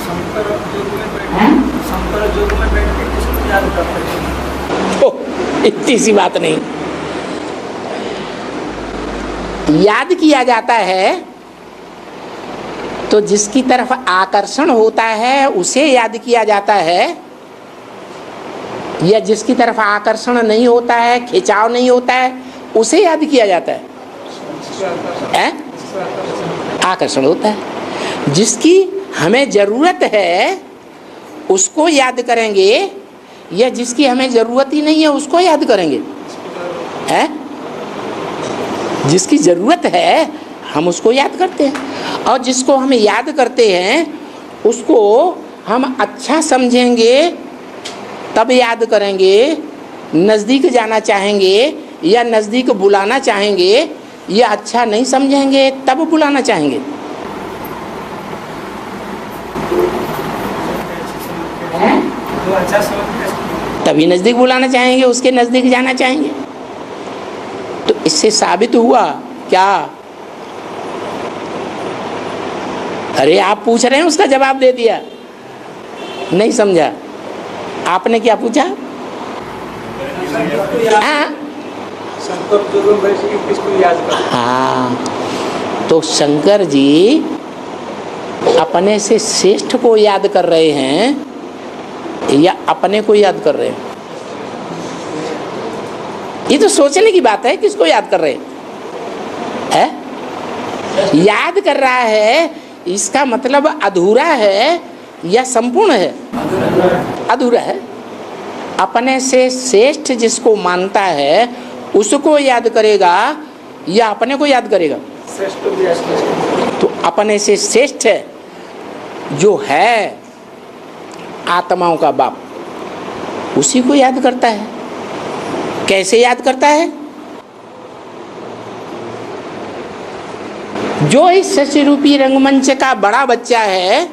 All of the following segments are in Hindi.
शंकर योग में बैठ के किसको याद करते हैं? ओ, इतनी सी बात नहीं। याद किया जाता है तो जिसकी तरफ आकर्षण होता है उसे याद किया जाता है, या जिसकी तरफ आकर्षण नहीं होता है, खिंचाव नहीं होता है, उसे याद किया जाता है? आकर्षण होता है। जिसकी हमें जरूरत है उसको याद करेंगे, या जिसकी हमें जरूरत ही नहीं है उसको याद करेंगे? है? जिसकी जरूरत है हम उसको याद करते हैं, और जिसको हम याद करते हैं उसको हम अच्छा समझेंगे तब याद करेंगे, नज़दीक जाना चाहेंगे या नज़दीक बुलाना चाहेंगे, या अच्छा नहीं समझेंगे तब बुलाना चाहेंगे। तभी नज़दीक बुलाना चाहेंगे, उसके नज़दीक जाना चाहेंगे। तो इससे साबित हुआ क्या? अरे आप पूछ रहे हैं, उसका जवाब दे दिया, नहीं समझा। आपने क्या पूछा? हाँ, तो शंकर जी अपने से श्रेष्ठ को याद कर रहे हैं या अपने को याद कर रहे हैं? ये तो सोचने की बात है, किसको याद कर रहे हैं? याद कर रहा है, इसका मतलब अधूरा है या संपूर्ण है? अधूरा है। अपने से श्रेष्ठ जिसको मानता है उसको याद करेगा या अपने को याद करेगा? तो अपने से श्रेष्ठ जो है आत्माओं का बाप, उसी को याद करता है। कैसे याद करता है? जो इस शशि रूपी रंगमंच का बड़ा बच्चा है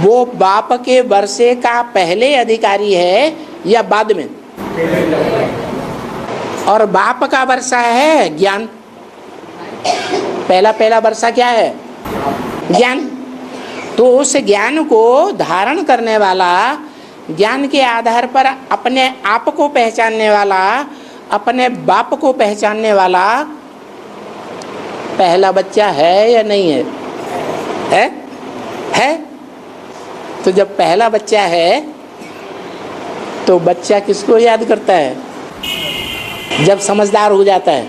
वो बाप के वर्षे का पहले अधिकारी है या बाद में? और बाप का वर्षा है ज्ञान। पहला वर्षा क्या है? ज्ञान। तो उस ज्ञान को धारण करने वाला, ज्ञान के आधार पर अपने आप को पहचानने वाला, अपने बाप को पहचानने वाला पहला बच्चा है या नहीं है? है? तो जब पहला बच्चा है तो बच्चा किसको याद करता है? जब समझदार हो जाता है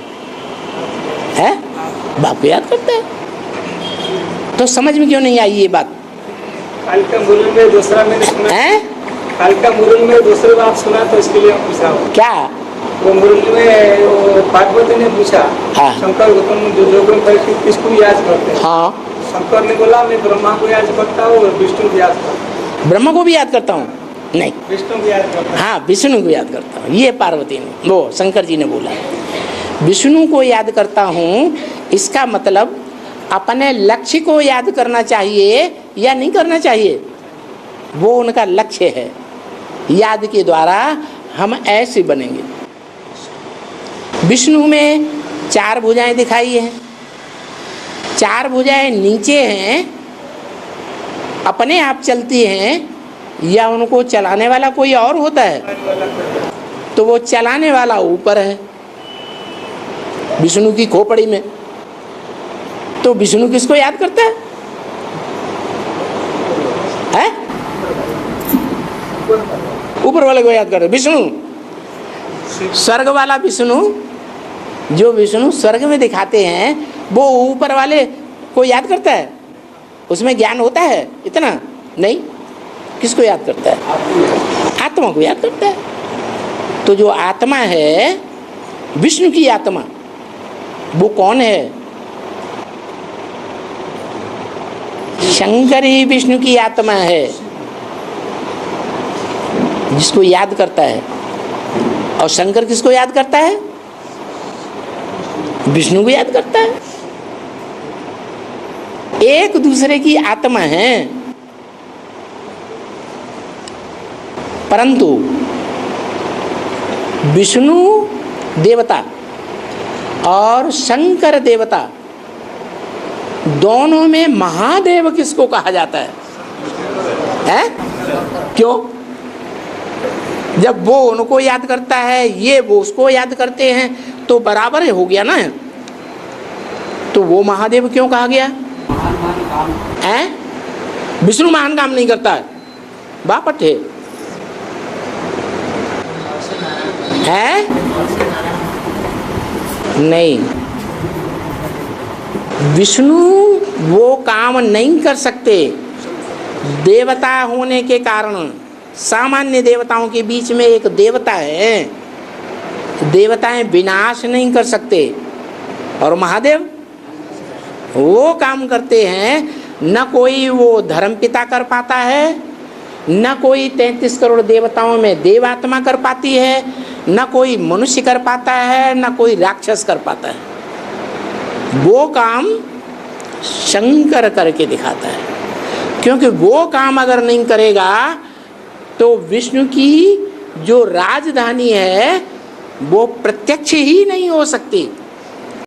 बाप को याद करता है। तो समझ में क्यों नहीं आई ये बात? कल का मुरल में दूसरा मैंने सुना है। कल का मुरल में दूसरे बात सुना तो इसके लिए पूछा। क्या? वो मुरल में पार्वती ने पूछा, हाँ। शंकर गौतम जो किसको याद करते हैं? हाँ। शंकर ने बोला मैं ब्रह्मा को याद करता हूँ, विष्णु को याद करता हूँ। ब्रह्मा को भी याद करता हूँ? नहीं, विष्णु को याद करता हूँ। हाँ, विष्णु को याद करता हूँ। ये पार्वती ने, वो शंकर जी ने बोला विष्णु को याद करता हूँ। इसका मतलब अपने लक्ष्य को याद करना चाहिए या नहीं करना चाहिए? वो उनका लक्ष्य है। याद के द्वारा हम ऐसे बनेंगे। विष्णु में 4 भुजाएं दिखाई हैं। 4 भुजाएं नीचे हैं, अपने आप चलती हैं, या उनको चलाने वाला कोई और होता है? तो वो चलाने वाला ऊपर है विष्णु की खोपड़ी में। तो विष्णु किसको याद करता है? ऊपर वाले को याद करता है। विष्णु, स्वर्ग वाला विष्णु, जो विष्णु स्वर्ग में दिखाते हैं वो ऊपर वाले को याद करता है? उसमें ज्ञान होता है इतना? नहीं। किसको याद करता है? आत्मा को याद करता है। तो जो आत्मा है, विष्णु की आत्मा, वो कौन है? शंकर ही विष्णु की आत्मा है, जिसको याद करता है। और शंकर किसको याद करता है? विष्णु को याद करता है। एक दूसरे की आत्मा है, परंतु विष्णु देवता और शंकर देवता दोनों में महादेव किसको कहा जाता है? क्यों? जब वो उनको याद करता है, ये वो उसको याद करते हैं, तो बराबर हो गया ना। तो वो महादेव क्यों कहा गया? विष्णु महान काम नहीं करता है, बापट है नहीं। विष्णु वो काम नहीं कर सकते देवता होने के कारण। सामान्य देवताओं के बीच में एक देवता है, देवताएं विनाश नहीं कर सकते, और महादेव वो काम करते हैं। न कोई वो धर्मपिता कर पाता है, न कोई 33 करोड़ देवताओं में देवात्मा कर पाती है, न कोई मनुष्य कर पाता है, न कोई राक्षस कर पाता है। वो काम शंकर करके दिखाता है, क्योंकि वो काम अगर नहीं करेगा तो विष्णु की जो राजधानी है वो प्रत्यक्ष ही नहीं हो सकती।